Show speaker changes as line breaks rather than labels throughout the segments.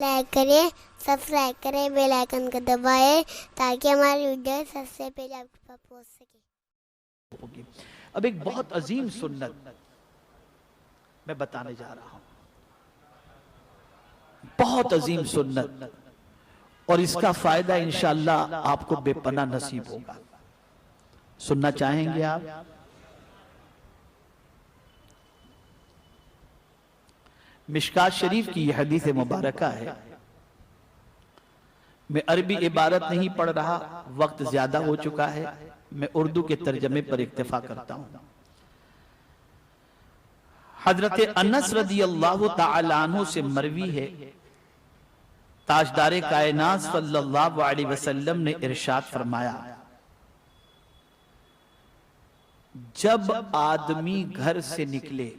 Like کریں، subscribe کریں، bell icon کو دبائیں تاکہ ہماری ویڈیو سب سے پہلے آپ کے پاس پہنچ سکے۔
اب ایک بہت عظیم سنت میں بتانے جا رہا ہوں، بہت عظیم سنت، اور اس کا فائدہ انشاءاللہ آپ کو بے پناہ نصیب ہوگا۔ سننا چاہیں گے آپ؟ مشکات شریف کی یہ حدیث مبارکہ ہے۔ میں عربی عبارت نہیں پڑھ رہا، وقت زیادہ ہو چکا ہے، میں اردو کے ترجمے پر اکتفا کرتا ہوں۔ حضرت انس رضی اللہ تعالی عنہ سے مروی ہے، تاجدار کائنات صلی اللہ علیہ وسلم نے ارشاد فرمایا، جب آدمی گھر سے نکلے،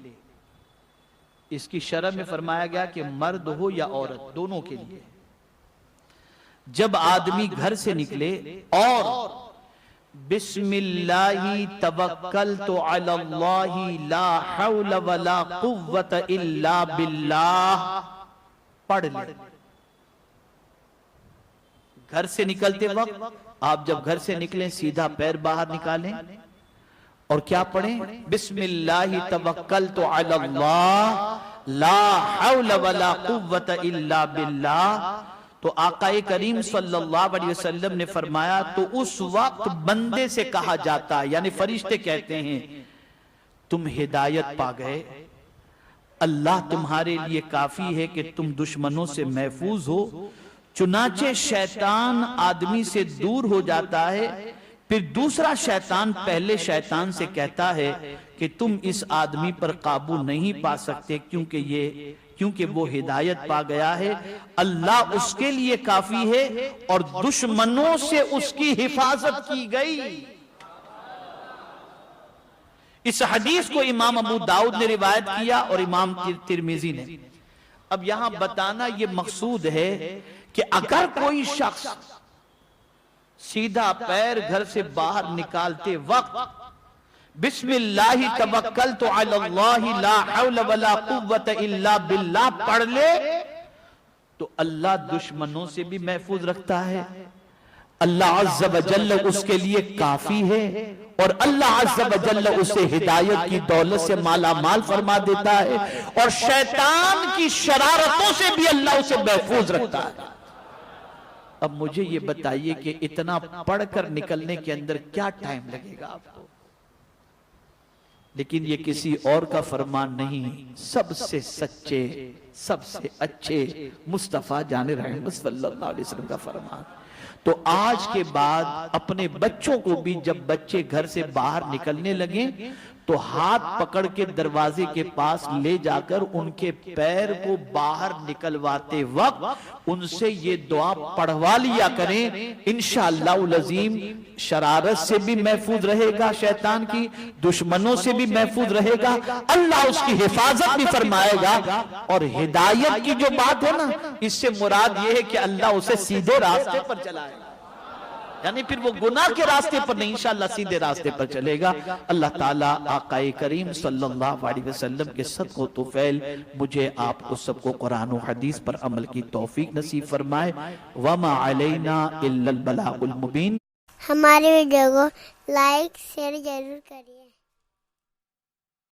اس کی شرح میں فرمایا گیا کہ مرد ہو یا عورت، دونوں کے لیے، جب آدمی گھر سے نکلے اور بسم اللہ توکلت علی اللہ لا حول ولا قوت الا باللہ پڑھ لے۔ گھر سے نکلتے وقت آپ جب گھر سے نکلیں سیدھا پیر باہر نکالیں اور کیا پڑھیں؟ بسم اللہ توکلت علی اللہ لا حول ولا قوت الا باللہ۔ تو آقا کریم صلی اللہ علیہ وسلم نے فرمایا تو اس وقت بندے سے کہا جاتا، یعنی فرشتے کہتے ہیں، تم ہدایت پا گئے، اللہ تمہارے لیے کافی ہے کہ تم دشمنوں سے محفوظ ہو۔ چنانچہ شیطان آدمی سے دور ہو جاتا ہے، پھر دوسرا شیطان پہلے شیطان سے کہتا ہے کہ تم اس آدمی پر قابو نہیں پا سکتے کیونکہ وہ ہدایت پا گیا ہے، اللہ اس کے لیے کافی ہے اور دشمنوں سے اس کی حفاظت کی گئی۔ اس حدیث کو امام ابو داؤد نے روایت کیا اور امام ترمذی نے۔ اب یہاں بتانا یہ مقصود ہے کہ اگر کوئی شخص سیدھا پیر گھر سے باہر نکالتے وقت بسم اللہ توکلت علی اللہ لا حول ولا قوت الا باللہ پڑھ لے تو اللہ دشمنوں سے بھی محفوظ رکھتا ہے، اللہ عز و جل اس کے لیے کافی ہے، اور اللہ عز و جل اسے ہدایت کی دولت سے مالا مال فرما دیتا ہے، اور شیطان کی شرارتوں سے بھی اللہ اسے محفوظ رکھتا ہے۔ اب مجھے یہ بتائیے کہ اتنا پڑھ کر نکلنے کے اندر کیا ٹائم لگے گا آپ کو؟ لیکن یہ کسی اور کا فرمان نہیں، سب سے سچے، سب سے اچھے مصطفیٰ جان رحمت صلی اللہ علیہ وسلم کا فرمان۔ تو آج کے بعد اپنے بچوں کو بھی جب بچے گھر سے باہر نکلنے لگیں تو ہاتھ پکڑ کے دروازے کے پاس لے جا کر ان کے پیر کو باہر نکلواتے وقت ان سے یہ دعا پڑھوا لیا کریں، انشاءاللہ العظیم شرارت سے بھی محفوظ رہے گا، شیطان کی دشمنوں سے بھی محفوظ رہے گا، اللہ اس کی حفاظت بھی فرمائے گا، اور ہدایت کی جو بات ہے نا، اس سے مراد یہ ہے کہ اللہ اسے سیدھے راستے پر چلائے گا، یعنی پھر وہ گناہ کے راستے پر نہیں، انشاءاللہ سیدھے راستے پر چلے گا۔ اللہ تعالیٰ آقا کریم صلی اللہ علیہ وسلم کے صدق و طفیل مجھے آپ کو سب کو قرآن و حدیث پر عمل کی توفیق نصیب فرمائے۔ وَمَا عَلَيْنَا إِلَّا الْبَلَاغُ الْمُبِينَ۔
ہماری ویڈیو کو لائک شیئر ضرور کریے۔